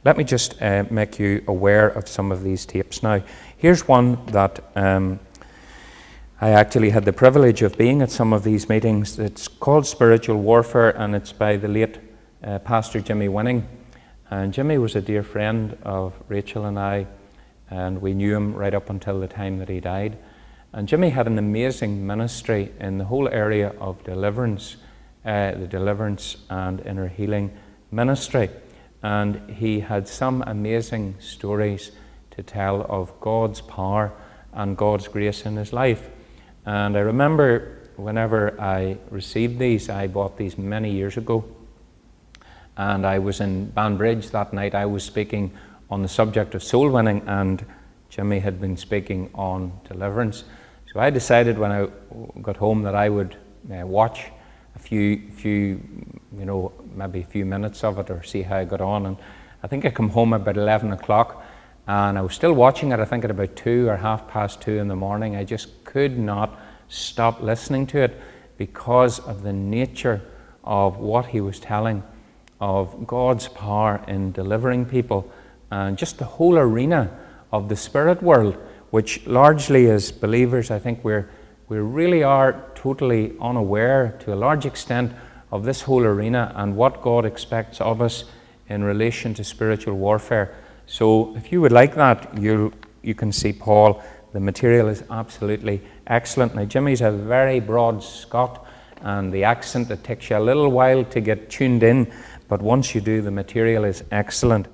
let me just make you aware of some of these tapes now. Here's one that I actually had the privilege of being at some of these meetings. It's called Spiritual Warfare, and it's by the late Pastor Jimmy Winning. And Jimmy was a dear friend of Rachel and I, and we knew him right up until the time that he died. And Jimmy had an amazing ministry in the whole area of deliverance, the deliverance and inner healing ministry. And he had some amazing stories to tell of God's power and God's grace in his life. And I remember whenever I received these, I bought these many years ago, and I was in Banbridge that night. I was speaking on the subject of soul winning, and Jimmy had been speaking on deliverance. So I decided when I got home that I would watch a few, maybe a few minutes of it, or see how I got on. And I think I come home about 11 o'clock, and I was still watching it, I think at about 2 or 2:30 in the morning. I just could not stop listening to it because of the nature of what he was telling, of God's power in delivering people, and just the whole arena of the spirit world, which largely as believers, I think we really are totally unaware to a large extent of this whole arena and what God expects of us in relation to spiritual warfare. So if you would like that, you can see Paul. The material is absolutely excellent. Now Jimmy's a very broad Scot, and the accent, it takes you a little while to get tuned in, but once you do, the material is excellent.